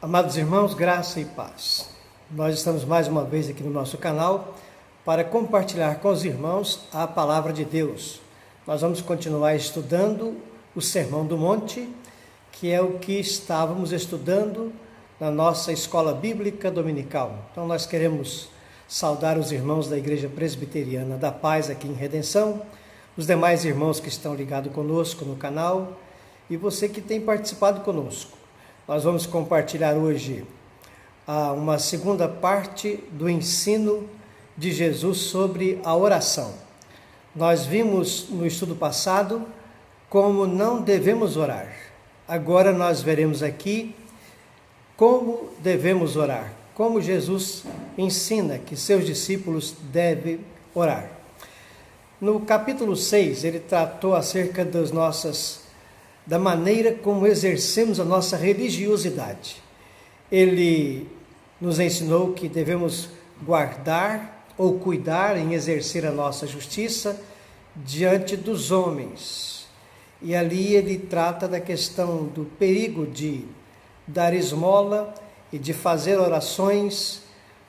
Amados irmãos, graça e paz. Nós estamos mais uma vez aqui no nosso canal para compartilhar com os irmãos a palavra de Deus. Nós vamos continuar estudando o Sermão do Monte, que é o que estávamos estudando na nossa escola bíblica dominical. Então nós queremos saudar os irmãos da Igreja Presbiteriana da Paz aqui em Redenção, os demais irmãos que estão ligados conosco no canal e você que tem participado conosco. Nós vamos compartilhar hoje uma segunda parte do ensino de Jesus sobre a oração. Nós vimos no estudo passado como não devemos orar. Agora nós veremos aqui como devemos orar, como Jesus ensina que seus discípulos devem orar. No capítulo 6, ele tratou acerca da maneira como exercemos a nossa religiosidade. Ele nos ensinou que devemos guardar ou cuidar em exercer a nossa justiça diante dos homens. E ali ele trata da questão do perigo de dar esmola e de fazer orações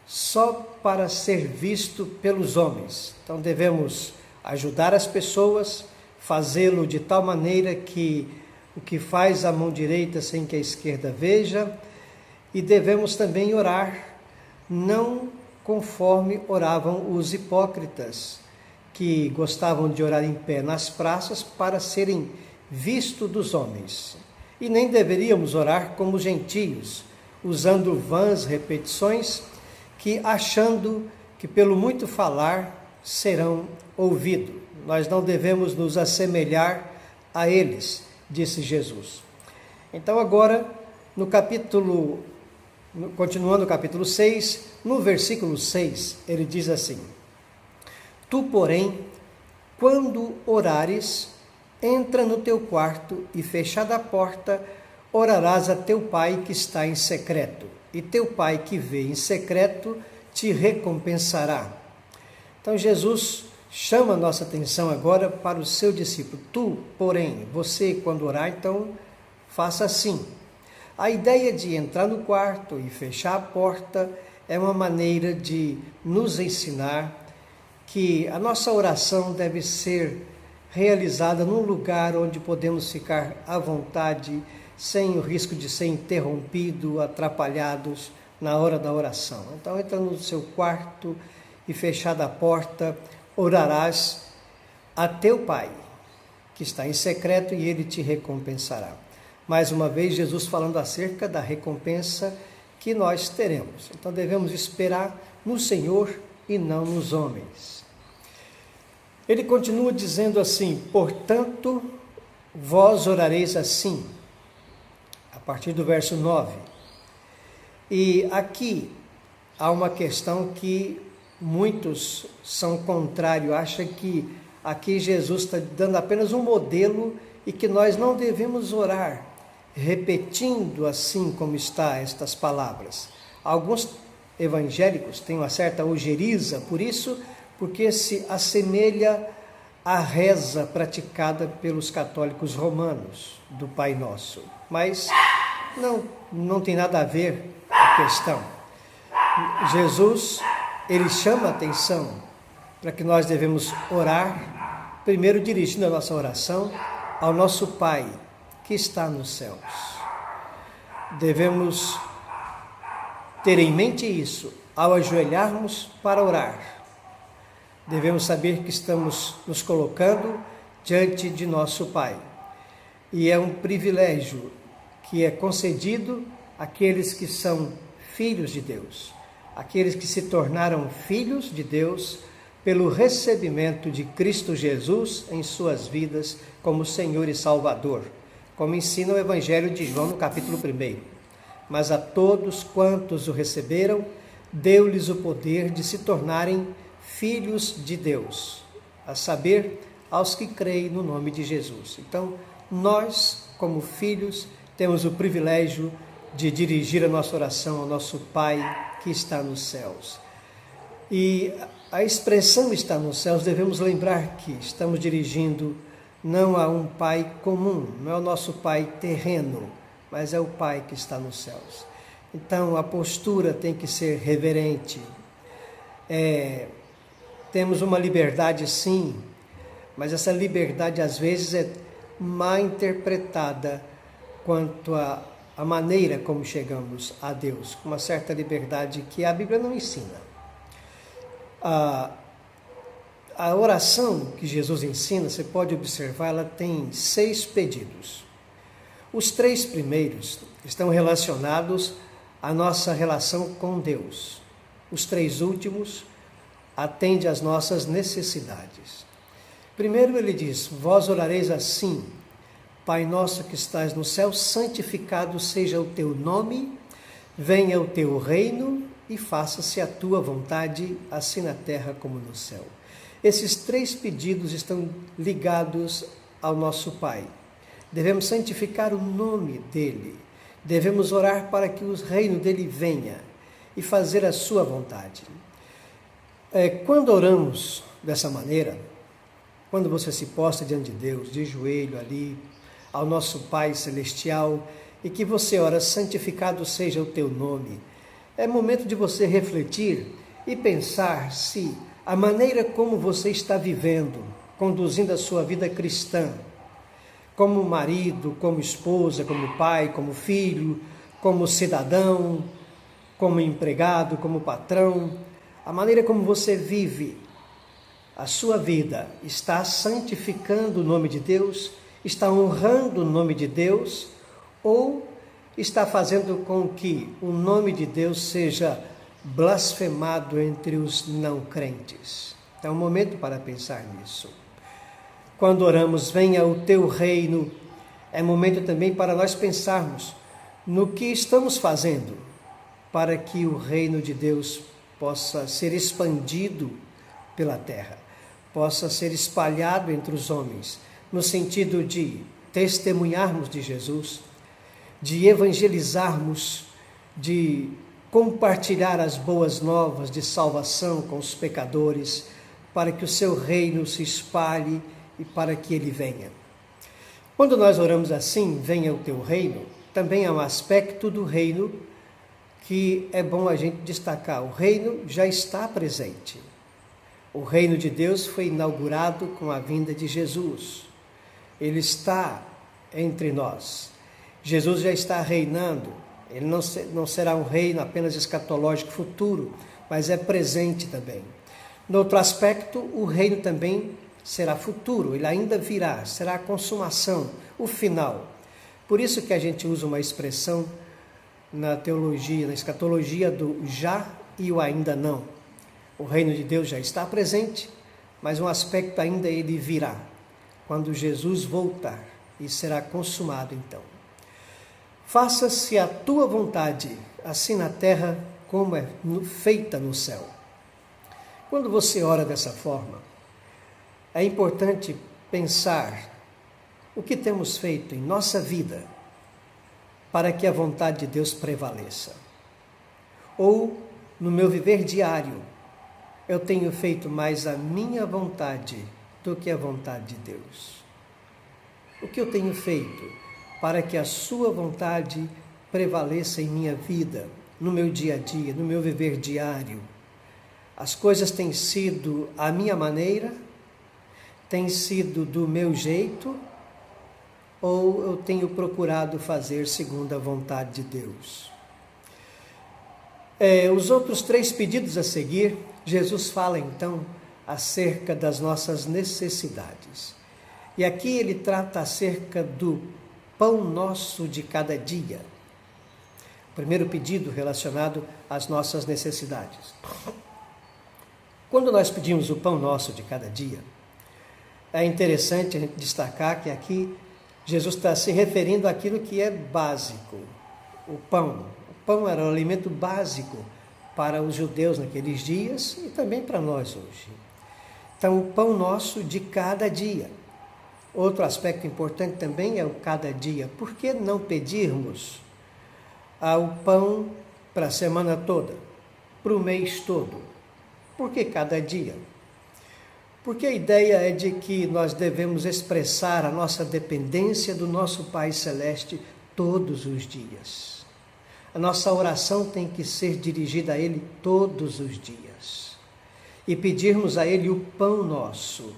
só para ser visto pelos homens. Então devemos ajudar as pessoas, fazê-lo de tal maneira que o que faz a mão direita sem que a esquerda veja, e devemos também orar, não conforme oravam os hipócritas, que gostavam de orar em pé nas praças para serem vistos dos homens. E nem deveríamos orar como gentios, usando vãs repetições, que achando que pelo muito falar serão ouvidos. Nós não devemos nos assemelhar a eles, disse Jesus. Então agora, continuando o capítulo 6, no versículo 6, ele diz assim: Tu, porém, quando orares, entra no teu quarto e, fechada a porta, orarás a teu pai que está em secreto, e teu pai que vê em secreto te recompensará. Então Jesus chama a nossa atenção agora para o seu discípulo. Tu, porém, você quando orar, então faça assim. A ideia de entrar no quarto e fechar a porta é uma maneira de nos ensinar que a nossa oração deve ser realizada num lugar onde podemos ficar à vontade, sem o risco de ser interrompido, atrapalhados na hora da oração. Então entra no seu quarto e fechada a porta, orarás a teu pai, que está em secreto, e ele te recompensará. Mais uma vez, Jesus falando acerca da recompensa que nós teremos. Então, devemos esperar no Senhor e não nos homens. Ele continua dizendo assim: portanto, vós orareis assim, a partir do verso 9. E aqui há uma questão que muitos são contrários, acham que aqui Jesus está dando apenas um modelo e que nós não devemos orar, repetindo assim como está estas palavras. Alguns evangélicos têm uma certa ojeriza por isso, porque se assemelha à reza praticada pelos católicos romanos do Pai Nosso. Mas não tem nada a ver a questão. Jesus, ele chama a atenção para que nós devemos orar, primeiro dirigindo a nossa oração ao nosso Pai que está nos céus. Devemos ter em mente isso ao ajoelharmos para orar. Devemos saber que estamos nos colocando diante de nosso Pai. E é um privilégio que é concedido àqueles que são filhos de Deus. Aqueles que se tornaram filhos de Deus pelo recebimento de Cristo Jesus em suas vidas como Senhor e Salvador, como ensina o Evangelho de João no capítulo 1. Mas a todos quantos o receberam, deu-lhes o poder de se tornarem filhos de Deus, a saber, aos que creem no nome de Jesus. Então, nós, como filhos, temos o privilégio de dirigir a nossa oração ao nosso Pai que está nos céus. E a expressão está nos céus, devemos lembrar que estamos dirigindo não a um Pai comum, não é o nosso Pai terreno, mas é o Pai que está nos céus. Então a postura tem que ser reverente. Temos uma liberdade sim, mas essa liberdade às vezes é mal interpretada quanto à maneira como chegamos a Deus, com uma certa liberdade que a Bíblia não ensina. A oração que Jesus ensina, você pode observar, ela tem 6 pedidos. Os 3 primeiros estão relacionados à nossa relação com Deus. Os 3 últimos atendem às nossas necessidades. Primeiro ele diz: vós orareis assim: Pai nosso que estás no céu, santificado seja o teu nome, venha o teu reino e faça-se a tua vontade, assim na terra como no céu. Esses 3 pedidos estão ligados ao nosso Pai. Devemos santificar o nome dele, devemos orar para que o reino dele venha e fazer a sua vontade. Quando oramos dessa maneira, quando você se posta diante de Deus, de joelho ali, ao nosso Pai Celestial, e que você ora, santificado seja o teu nome, é momento de você refletir e pensar se a maneira como você está vivendo, conduzindo a sua vida cristã, como marido, como esposa, como pai, como filho, como cidadão, como empregado, como patrão, a maneira como você vive a sua vida está santificando o nome de Deus, está honrando o nome de Deus, ou está fazendo com que o nome de Deus seja blasfemado entre os não crentes? É um momento para pensar nisso. Quando oramos, venha o teu reino, é momento também para nós pensarmos no que estamos fazendo para que o reino de Deus possa ser expandido pela terra, possa ser espalhado entre os homens, no sentido de testemunharmos de Jesus, de evangelizarmos, de compartilhar as boas novas de salvação com os pecadores, para que o seu reino se espalhe e para que ele venha. Quando nós oramos assim, venha o teu reino, também há um aspecto do reino que é bom a gente destacar. O reino já está presente. O reino de Deus foi inaugurado com a vinda de Jesus. Ele está entre nós. Jesus já está reinando. Ele não será um reino apenas escatológico futuro, mas é presente também. No outro aspecto, o reino também será futuro, ele ainda virá, será a consumação, o final. Por isso que a gente usa uma expressão na teologia, na escatologia, do já e o ainda não. O reino de Deus já está presente, mas um aspecto ainda ele virá, quando Jesus voltar, e será consumado então. Faça-se a tua vontade, assim na terra como é feita no céu. Quando você ora dessa forma, é importante pensar o que temos feito em nossa vida para que a vontade de Deus prevaleça. Ou, no meu viver diário, eu tenho feito mais a minha vontade do que a vontade de Deus. O que eu tenho feito para que a sua vontade prevaleça em minha vida, no meu dia a dia, no meu viver diário? As coisas têm sido à minha maneira? Têm sido do meu jeito? Ou eu tenho procurado fazer segundo a vontade de Deus? Os outros 3 pedidos a seguir, Jesus fala então acerca das nossas necessidades. E aqui ele trata acerca do pão nosso de cada dia. O primeiro pedido relacionado às nossas necessidades. Quando nós pedimos o pão nosso de cada dia, é interessante a gente destacar que aqui Jesus está se referindo àquilo que é básico, o pão. O pão era o alimento básico para os judeus naqueles dias e também para nós hoje. Então, o pão nosso de cada dia. Outro aspecto importante também é o cada dia. Por que não pedirmos o pão para a semana toda, para o mês todo? Por que cada dia? Porque a ideia é de que nós devemos expressar a nossa dependência do nosso Pai Celeste todos os dias. A nossa oração tem que ser dirigida a Ele todos os dias. E pedirmos a Ele o pão nosso.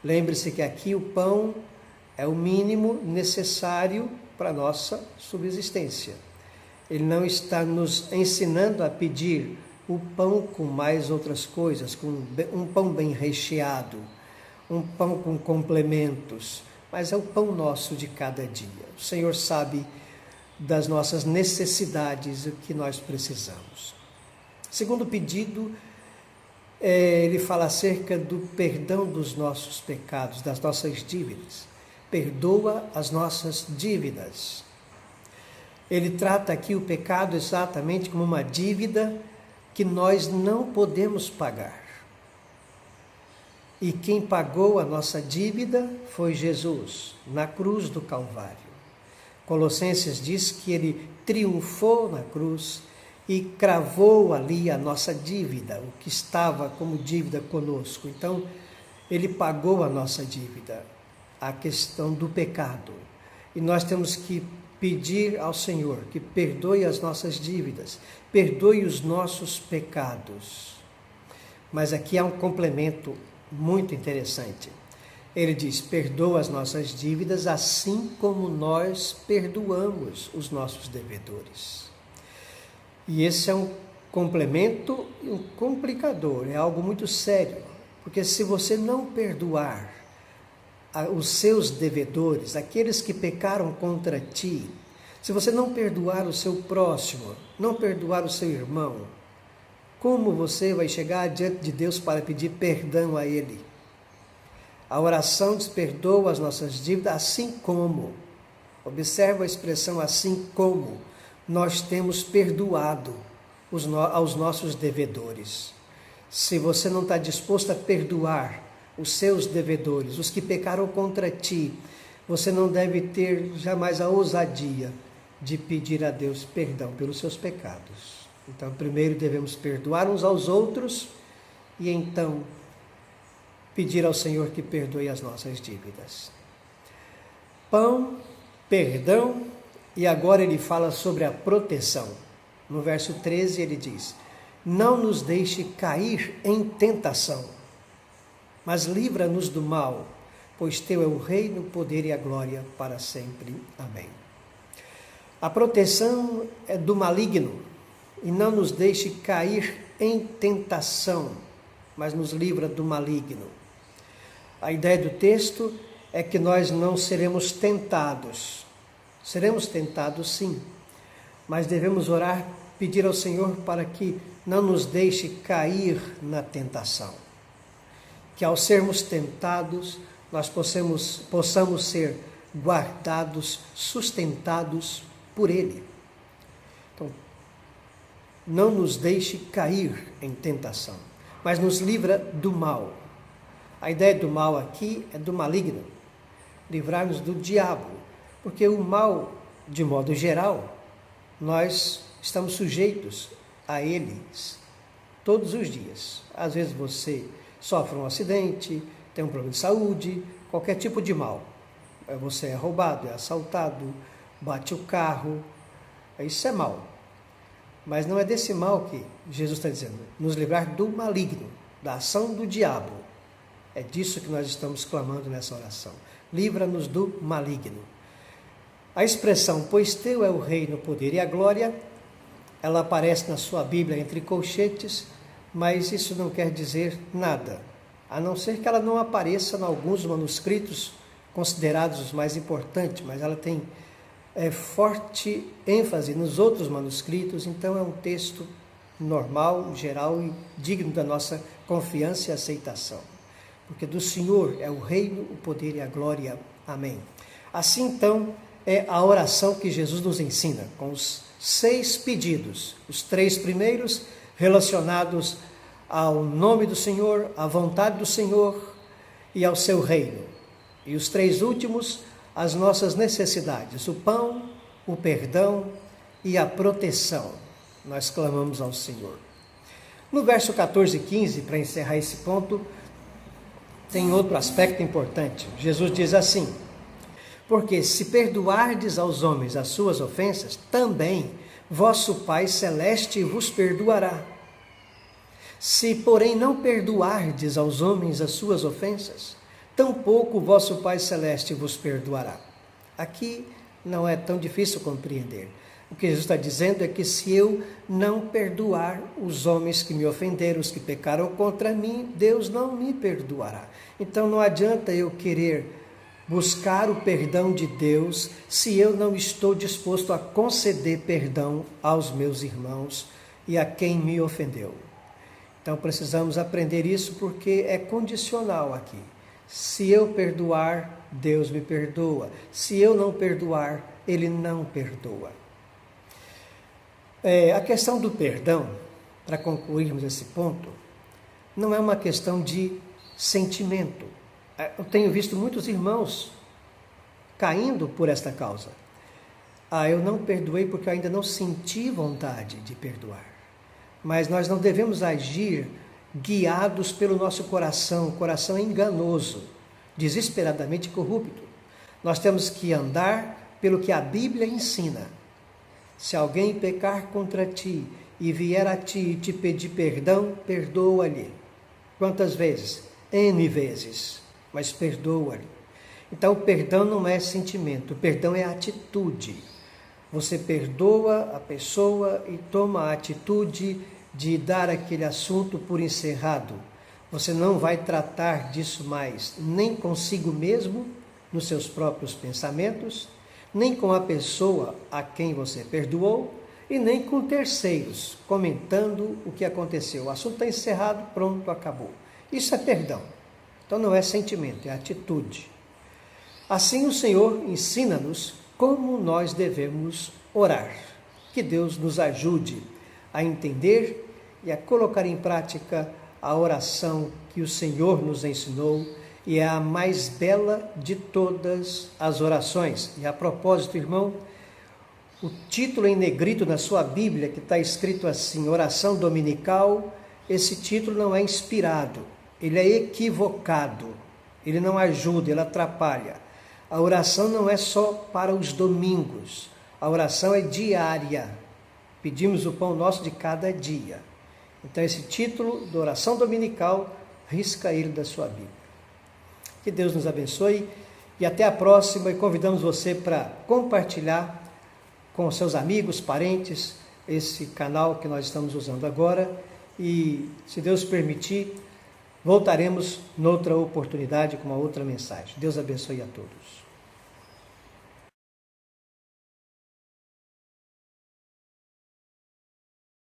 Lembre-se que aqui o pão é o mínimo necessário para a nossa subsistência. Ele não está nos ensinando a pedir o pão com mais outras coisas, com um pão bem recheado, um pão com complementos, mas é o pão nosso de cada dia. O Senhor sabe das nossas necessidades, o que nós precisamos. Segundo pedido, ele fala acerca do perdão dos nossos pecados, das nossas dívidas. Perdoa as nossas dívidas. Ele trata aqui o pecado exatamente como uma dívida que nós não podemos pagar. E quem pagou a nossa dívida foi Jesus, na cruz do Calvário. Colossenses diz que ele triunfou na cruz e cravou ali a nossa dívida, o que estava como dívida conosco. Então, ele pagou a nossa dívida, a questão do pecado. E nós temos que pedir ao Senhor que perdoe as nossas dívidas, perdoe os nossos pecados. Mas aqui há um complemento muito interessante. Ele diz: perdoa as nossas dívidas assim como nós perdoamos os nossos devedores. E esse é um complemento e um complicador, é algo muito sério, porque se você não perdoar os seus devedores, aqueles que pecaram contra ti, se você não perdoar o seu próximo, não perdoar o seu irmão, como você vai chegar diante de Deus para pedir perdão a Ele? A oração diz: perdoa as nossas dívidas assim como. Observa a expressão assim como. Nós temos perdoado aos nossos devedores. Se você não está disposto a perdoar os seus devedores, os que pecaram contra ti, você não deve ter jamais a ousadia de pedir a Deus perdão pelos seus pecados. Então, primeiro devemos perdoar uns aos outros e então pedir ao Senhor que perdoe as nossas dívidas. Pão, perdão, e agora ele fala sobre a proteção. No verso 13 ele diz: não nos deixe cair em tentação, mas livra-nos do mal, pois teu é o reino, o poder e a glória para sempre. Amém. A proteção é do maligno, e não nos deixe cair em tentação, mas nos livra do maligno. A ideia do texto é que nós não seremos tentados. Seremos tentados sim, mas devemos orar, pedir ao Senhor para que não nos deixe cair na tentação. Que ao sermos tentados, nós possamos ser guardados, sustentados por Ele. Então, não nos deixe cair em tentação, mas nos livra do mal. A ideia do mal aqui é do maligno, livrar-nos do diabo, porque o mal, de modo geral, nós estamos sujeitos a eles todos os dias. Às vezes você sofre um acidente, tem um problema de saúde, qualquer tipo de mal. Você é roubado, é assaltado, bate o carro, isso é mal. Mas não é desse mal que Jesus está dizendo, nos livrar do maligno, da ação do diabo. É disso que nós estamos clamando nessa oração. Livra-nos do maligno. A expressão, pois teu é o reino, o poder e a glória, ela aparece na sua Bíblia entre colchetes, mas isso não quer dizer nada, a não ser que ela não apareça em alguns manuscritos considerados os mais importantes, mas ela tem forte ênfase nos outros manuscritos, então é um texto normal, geral e digno da nossa confiança e aceitação. Porque do Senhor é o reino, o poder e a glória. Amém. Assim então é a oração que Jesus nos ensina, com os 6 pedidos, os 3 primeiros relacionados ao nome do Senhor, à vontade do Senhor e ao seu reino. E os 3 últimos, as nossas necessidades, o pão, o perdão e a proteção. Nós clamamos ao Senhor. No verso 14 e 15, para encerrar esse ponto, tem outro aspecto importante. Jesus diz assim: porque se perdoardes aos homens as suas ofensas, também vosso Pai Celeste vos perdoará. Se, porém, não perdoardes aos homens as suas ofensas, tampouco vosso Pai Celeste vos perdoará. Aqui não é tão difícil compreender. O que Jesus está dizendo é que se eu não perdoar os homens que me ofenderam, os que pecaram contra mim, Deus não me perdoará. Então não adianta eu querer buscar o perdão de Deus se eu não estou disposto a conceder perdão aos meus irmãos e a quem me ofendeu. Então precisamos aprender isso porque é condicional aqui. Se eu perdoar, Deus me perdoa. Se eu não perdoar, Ele não perdoa. A questão do perdão, para concluirmos esse ponto, não é uma questão de sentimento. Eu tenho visto muitos irmãos caindo por esta causa. Eu não perdoei porque eu ainda não senti vontade de perdoar. Mas nós não devemos agir guiados pelo nosso coração. O coração é enganoso, desesperadamente corrupto. Nós temos que andar pelo que a Bíblia ensina. Se alguém pecar contra ti e vier a ti e te pedir perdão, perdoa-lhe. Quantas vezes? N vezes, mas perdoa-lhe. Então, o perdão não é sentimento, o perdão é atitude. Você perdoa a pessoa e toma a atitude de dar aquele assunto por encerrado. Você não vai tratar disso mais, nem consigo mesmo, nos seus próprios pensamentos, nem com a pessoa a quem você perdoou e nem com terceiros, comentando o que aconteceu. O assunto está encerrado, pronto, acabou. Isso é perdão. Então não é sentimento, é atitude. Assim o Senhor ensina-nos como nós devemos orar. Que Deus nos ajude a entender e a colocar em prática a oração que o Senhor nos ensinou e é a mais bela de todas as orações. E a propósito, irmão, o título em negrito na sua Bíblia, que está escrito assim, oração dominical, esse título não é inspirado, ele é equivocado, ele não ajuda, ele atrapalha. A oração não é só para os domingos, a oração é diária. Pedimos o pão nosso de cada dia. Então esse título de oração dominical, risca ele da sua Bíblia. Que Deus nos abençoe e até a próxima, e convidamos você para compartilhar com seus amigos, parentes, esse canal que nós estamos usando agora e, se Deus permitir, voltaremos noutra oportunidade com uma outra mensagem. Deus abençoe a todos.